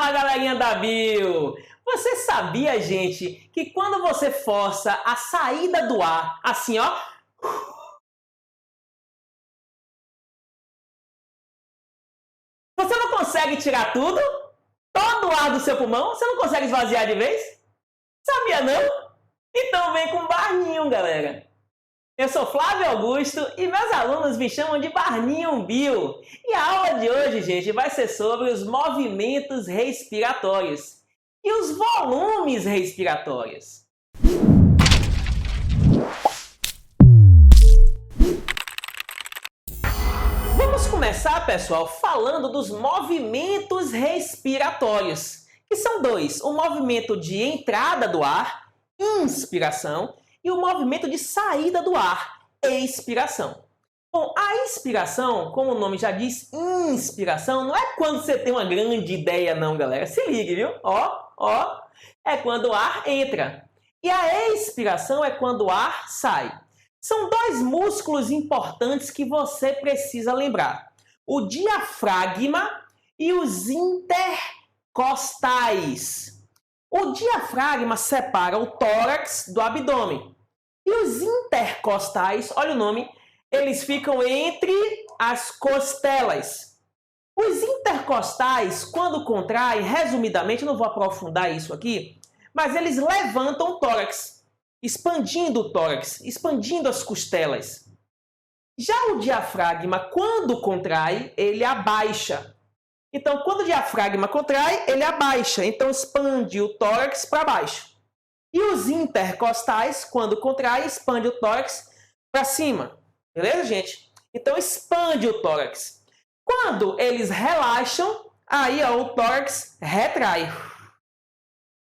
Fala, galerinha da Bio! Você sabia, gente, que quando você força a saída do ar, assim, ó, você não consegue tirar tudo? Todo o ar do seu pulmão? Você não consegue esvaziar de vez? Sabia não? Então vem com Barninho, galera! Eu sou Flávio Augusto e meus alunos me chamam de Barninho Bio. E a aula de hoje, gente, vai ser sobre os movimentos respiratórios e os volumes respiratórios. Vamos começar, pessoal, falando dos movimentos respiratórios, que são dois: o movimento de entrada do ar, inspiração, e o movimento de saída do ar, expiração. Bom, a inspiração, como o nome já diz, inspiração, não é quando você tem uma grande ideia não, galera. Se ligue, viu? Ó, é quando o ar entra. E a expiração é quando o ar sai. São dois músculos importantes que você precisa lembrar: o diafragma e os intercostais. O diafragma separa o tórax do abdômen. E os intercostais, olha o nome, eles ficam entre as costelas. Os intercostais, quando contraem, resumidamente, não vou aprofundar isso aqui, mas eles levantam o tórax, expandindo o tórax, expandindo as costelas. Já o diafragma, quando contrai, ele abaixa. Então, quando o diafragma contrai, ele abaixa, então expande o tórax para baixo. E os intercostais, quando contrai, expande o tórax para cima. Beleza, gente? Então, expande o tórax. Quando eles relaxam, aí ó, o tórax retrai.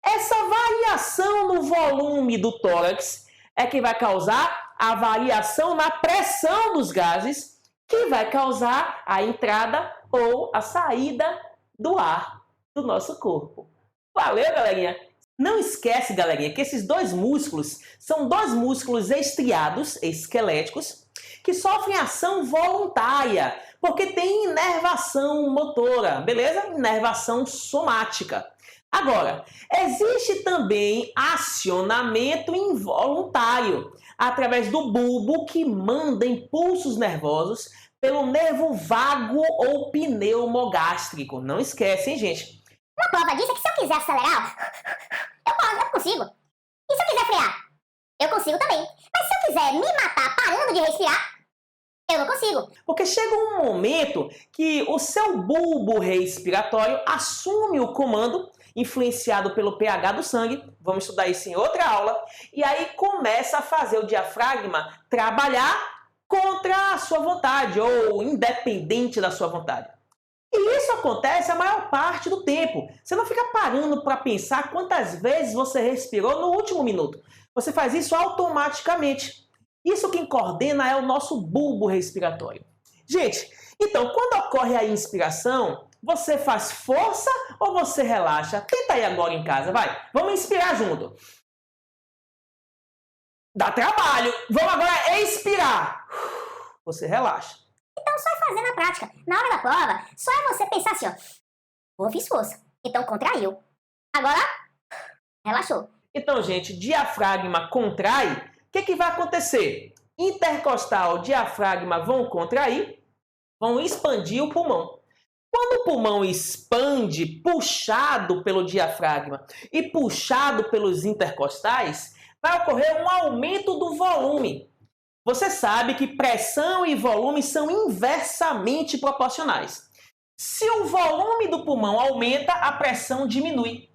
Essa variação no volume do tórax é que vai causar a variação na pressão dos gases, que vai causar a entrada ou a saída do ar do nosso corpo. Valeu, galerinha? Não esquece, galerinha, que esses dois músculos são dois músculos estriados, esqueléticos, que sofrem ação voluntária, porque tem inervação motora, beleza? Inervação somática. Agora, existe também acionamento involuntário, através do bulbo que manda impulsos nervosos pelo nervo vago ou pneumogástrico. Não esquece, hein, gente? Uma prova disso é que se eu quiser acelerar, eu consigo. E se eu quiser frear, eu consigo também. Mas se eu quiser me matar parando de respirar, eu não consigo. Porque chega um momento que o seu bulbo respiratório assume o comando, influenciado pelo pH do sangue, vamos estudar isso em outra aula, e aí começa a fazer o diafragma trabalhar contra a sua vontade, ou independente da sua vontade. E isso acontece a maior parte do tempo. Você não fica parando para pensar quantas vezes você respirou no último minuto. Você faz isso automaticamente. Isso quem coordena é o nosso bulbo respiratório. Gente, então quando ocorre a inspiração, você faz força ou você relaxa? Tenta aí agora em casa, vai. Vamos inspirar junto. Dá trabalho. Vamos agora expirar. Você relaxa. Então só é fazer na prática. Na hora da prova, só é você pensar assim, ó. Pô, fiz força. Então contraiu. Agora, relaxou. Então, gente, diafragma contrai. O que vai acontecer? Intercostal, diafragma vão contrair, vão expandir o pulmão. Quando o pulmão expande, puxado pelo diafragma e puxado pelos intercostais, vai ocorrer um aumento do volume. Você sabe que pressão e volume são inversamente proporcionais. Se o volume do pulmão aumenta, a pressão diminui.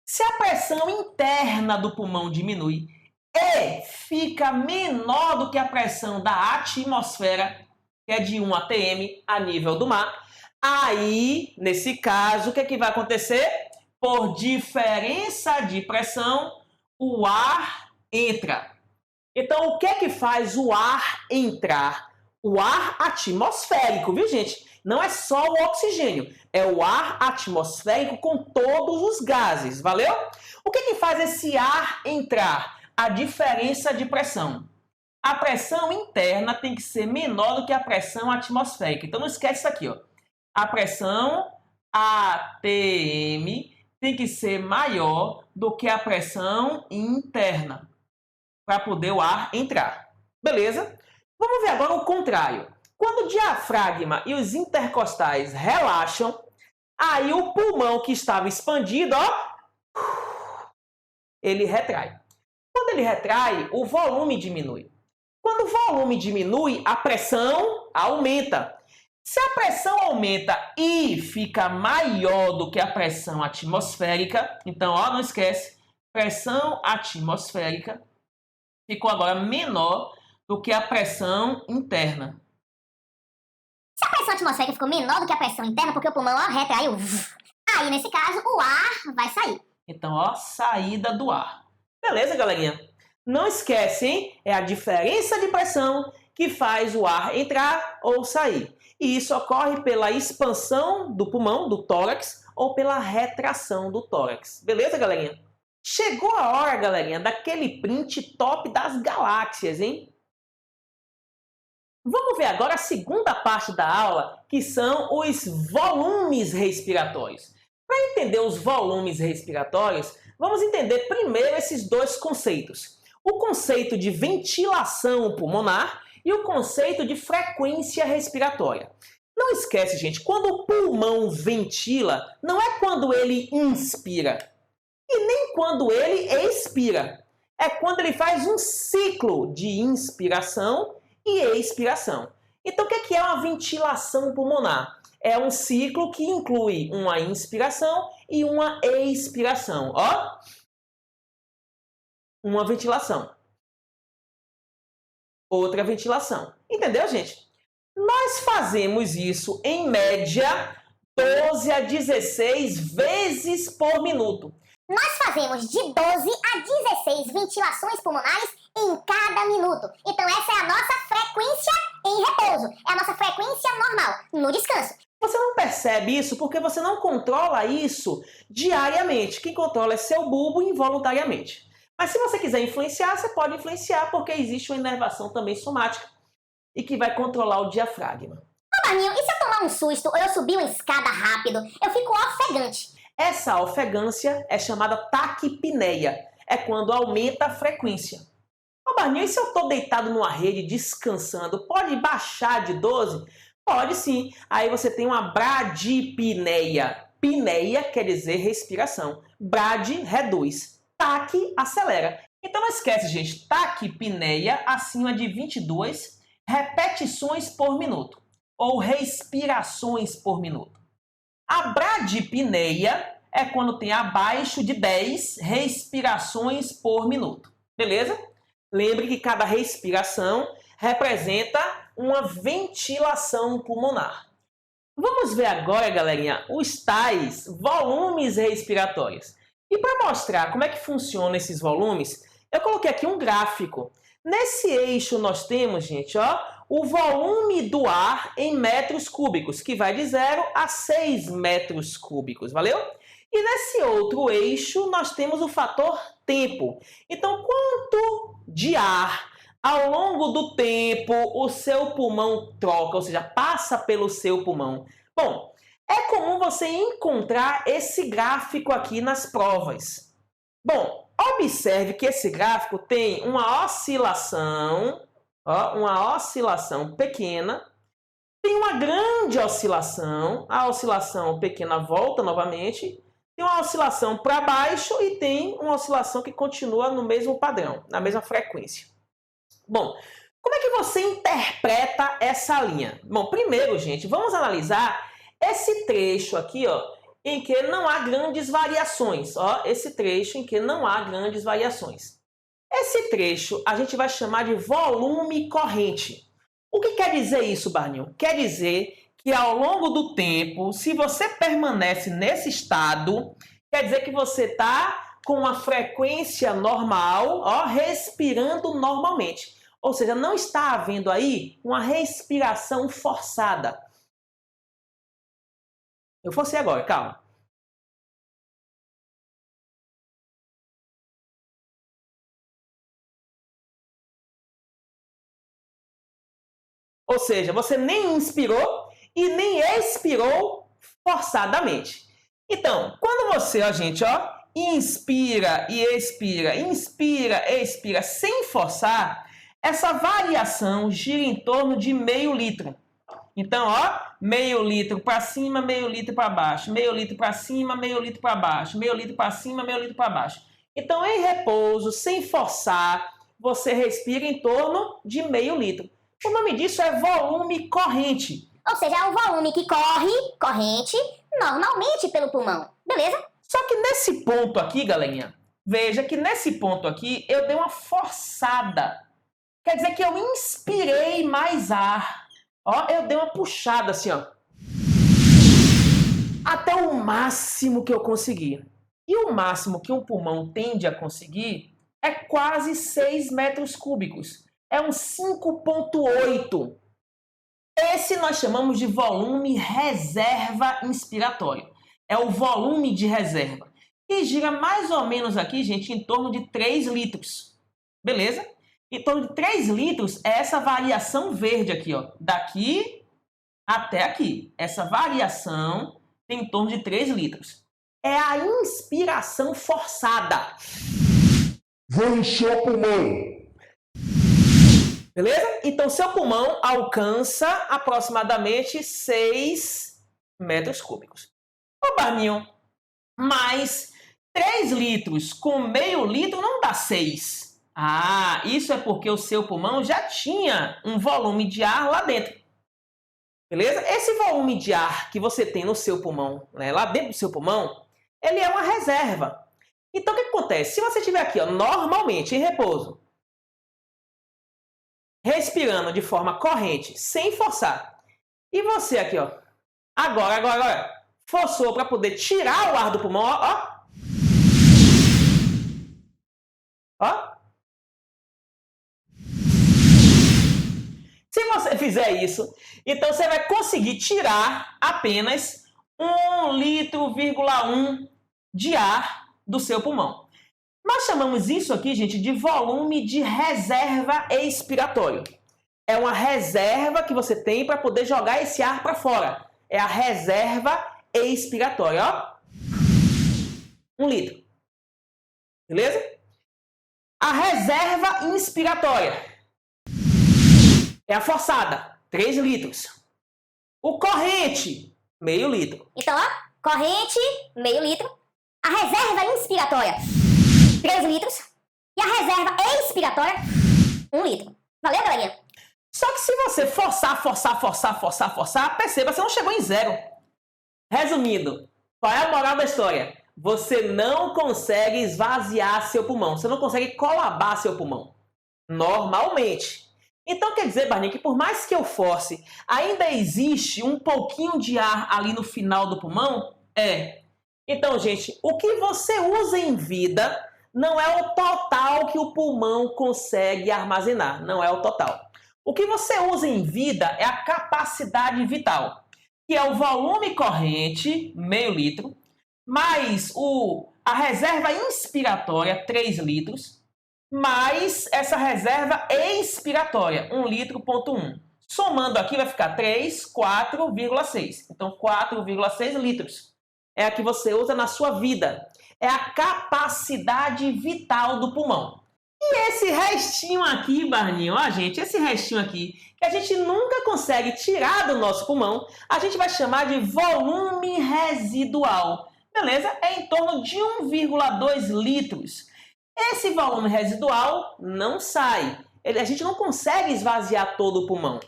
Se a pressão interna do pulmão diminui e fica menor do que a pressão da atmosfera, que é de 1 atm a nível do mar, aí, nesse caso, o que vai acontecer? Por diferença de pressão, o ar entra. Então, o que faz o ar entrar? O ar atmosférico, viu, gente? Não é só o oxigênio, é o ar atmosférico com todos os gases, valeu? O que faz esse ar entrar? A diferença de pressão. A pressão interna tem que ser menor do que a pressão atmosférica. Então, não esquece isso aqui, ó. A pressão ATM tem que ser maior do que a pressão interna para poder o ar entrar. Beleza? Vamos ver agora o contrário. Quando o diafragma e os intercostais relaxam, aí o pulmão que estava expandido, ó, ele retrai. Quando ele retrai, o volume diminui. Quando o volume diminui, a pressão aumenta. Se a pressão aumenta e fica maior do que a pressão atmosférica, então, ó, não esquece, pressão atmosférica ficou agora menor do que a pressão interna. Se a pressão atmosférica ficou menor do que a pressão interna, porque o pulmão ó, retraiu, aí nesse caso o ar vai sair. Então, ó, saída do ar. Beleza, galerinha? Não esquece, hein? É a diferença de pressão que faz o ar entrar ou sair. E isso ocorre pela expansão do pulmão, do tórax, ou pela retração do tórax. Beleza, galerinha? Chegou a hora, galerinha, daquele print top das galáxias, hein? Vamos ver agora a segunda parte da aula, que são os volumes respiratórios. Para entender os volumes respiratórios, vamos entender primeiro esses dois conceitos. O conceito de ventilação pulmonar e o conceito de frequência respiratória. Não esquece, gente, quando o pulmão ventila, não é quando ele inspira e nem quando ele expira. É quando ele faz um ciclo de inspiração e expiração. Então, o que é uma ventilação pulmonar? É um ciclo que inclui uma inspiração e uma expiração. Ó, uma ventilação. Outra ventilação. Entendeu, gente? Nós fazemos isso, em média, 12 a 16 vezes por minuto. Nós fazemos de 12 a 16 ventilações pulmonares em cada minuto. Então essa é a nossa frequência em repouso. É a nossa frequência normal, no descanso. Você não percebe isso porque você não controla isso diariamente. Quem controla é seu bulbo involuntariamente. Mas se você quiser influenciar, você pode influenciar porque existe uma inervação também somática e que vai controlar o diafragma. Ô, Barninho, e se eu tomar um susto ou eu subir uma escada rápido, eu fico ofegante? Essa ofegância é chamada taquipneia. É quando aumenta a frequência. Ô, Barninho, e se eu estou deitado numa rede descansando, pode baixar de 12? Pode sim. Aí você tem uma bradipneia. Pneia quer dizer respiração. Brad reduz. Taque acelera. Então não esquece, gente. Taquipneia acima de 22 repetições por minuto. Ou respirações por minuto. A bradipneia é quando tem abaixo de 10 respirações por minuto. Beleza? Lembre que cada respiração representa uma ventilação pulmonar. Vamos ver agora, galerinha, os tais volumes respiratórios. E para mostrar como é que funcionam esses volumes, eu coloquei aqui um gráfico. Nesse eixo nós temos, gente, ó, o volume do ar em metros cúbicos, que vai de 0 a 6 metros cúbicos, valeu? E nesse outro eixo nós temos o fator tempo. Então, quanto de ar ao longo do tempo o seu pulmão troca, ou seja, passa pelo seu pulmão? Bom, é comum você encontrar esse gráfico aqui nas provas. Bom, observe que esse gráfico tem uma oscilação, ó, uma oscilação pequena, tem uma grande oscilação, a oscilação pequena volta novamente, tem uma oscilação para baixo e tem uma oscilação que continua no mesmo padrão, na mesma frequência. Bom, como é que você interpreta essa linha? Bom, primeiro, gente, vamos analisar esse trecho aqui, ó, em que não há grandes variações. Ó, esse trecho em que não há grandes variações. Esse trecho a gente vai chamar de volume corrente. O que quer dizer isso, Barninho? Quer dizer que ao longo do tempo, se você permanece nesse estado, quer dizer que você está com uma frequência normal, ó, respirando normalmente. Ou seja, não está havendo aí uma respiração forçada. Eu forcei agora, calma. Ou seja, você nem inspirou e nem expirou forçadamente. Então, quando você, ó, gente, ó, inspira e expira sem forçar, essa variação gira em torno de meio litro. Então, ó, meio litro para cima, meio litro para baixo, meio litro para cima, meio litro para baixo, meio litro para cima, meio litro para baixo. Então, em repouso, sem forçar, você respira em torno de meio litro. O nome disso é volume corrente. Ou seja, é o volume que corre, corrente, normalmente pelo pulmão. Beleza? Só que nesse ponto aqui, galerinha, veja que nesse ponto aqui eu dei uma forçada. Quer dizer que eu inspirei mais ar. Ó, eu dei uma puxada assim, ó. Até o máximo que eu consegui. E o máximo que um pulmão tende a conseguir é quase 6 metros cúbicos. É um 5,8. Esse nós chamamos de volume reserva inspiratório. É o volume de reserva. E gira mais ou menos aqui, gente, em torno de 3 litros. Beleza? Em torno de 3 litros é essa variação verde aqui, ó. Daqui até aqui. Essa variação tem em torno de 3 litros. É a inspiração forçada. Vou encher o pulmão. Beleza? Então, seu pulmão alcança aproximadamente 6 metros cúbicos. Ô, Barninho, mas 3 litros com meio litro não dá 6. Ah, isso é porque o seu pulmão já tinha um volume de ar lá dentro. Beleza? Esse volume de ar que você tem no seu pulmão, né, lá dentro do seu pulmão, ele é uma reserva. Então, o que acontece? Se você estiver aqui, ó, normalmente, em repouso, respirando de forma corrente, sem forçar, e você aqui, ó, agora, forçou para poder tirar o ar do pulmão, ó. Ó. Se você fizer isso, então você vai conseguir tirar apenas 1,1 litro de ar do seu pulmão. Nós chamamos isso aqui, gente, de volume de reserva expiratório. É uma reserva que você tem para poder jogar esse ar para fora. É a reserva expiratória, ó. 1 litro. Beleza? A reserva inspiratória é a forçada, 3 litros. O corrente, meio litro. Então, ó, corrente, meio litro. A reserva inspiratória, 3 litros. E a reserva expiratória, 1 litro. Valeu, galerinha? Só que se você forçar, perceba, você não chegou em zero. Resumindo, qual é a moral da história? Você não consegue esvaziar seu pulmão. Você não consegue colabar seu pulmão. Normalmente. Então quer dizer, Barninho, que por mais que eu force, ainda existe um pouquinho de ar ali no final do pulmão? É. Então, gente, o que você usa em vida não é o total que o pulmão consegue armazenar. Não é o total. O que você usa em vida é a capacidade vital, que é o volume corrente, meio litro, mais a reserva inspiratória, 3 litros, mais essa reserva expiratória, 1 litro,1. Somando aqui vai ficar 3, 4,6. Então, 4,6 litros é a que você usa na sua vida. É a capacidade vital do pulmão. E esse restinho aqui, Barninho, ó, gente, esse restinho aqui, que a gente nunca consegue tirar do nosso pulmão, a gente vai chamar de volume residual. Beleza? É em torno de 1,2 litros. Esse volume residual não sai. A gente não consegue esvaziar todo o pulmão.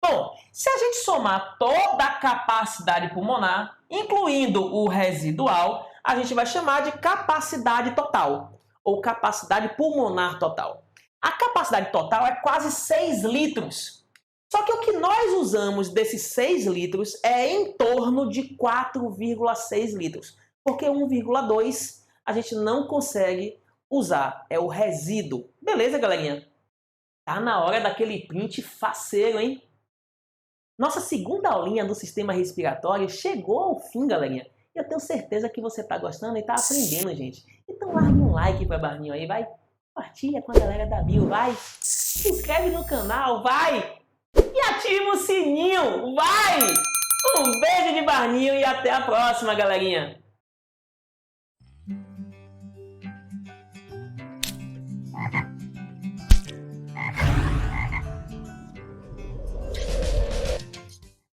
Bom, se a gente somar toda a capacidade pulmonar, incluindo o residual, a gente vai chamar de capacidade total, ou capacidade pulmonar total. A capacidade total é quase 6 litros. Só que o que nós usamos desses 6 litros é em torno de 4,6 litros. Porque 1,2 a gente não consegue usar. É o resíduo. Beleza, galerinha? Tá na hora daquele print faceiro, hein? Nossa segunda aulinha do sistema respiratório chegou ao fim, galerinha. Eu tenho certeza que você tá gostando e tá aprendendo, gente. Então largue um like pra Barninho aí, vai. Compartilha com a galera da Bio, vai. Se inscreve no canal, vai. E ativa o sininho, vai. Um beijo de Barninho e até a próxima, galerinha!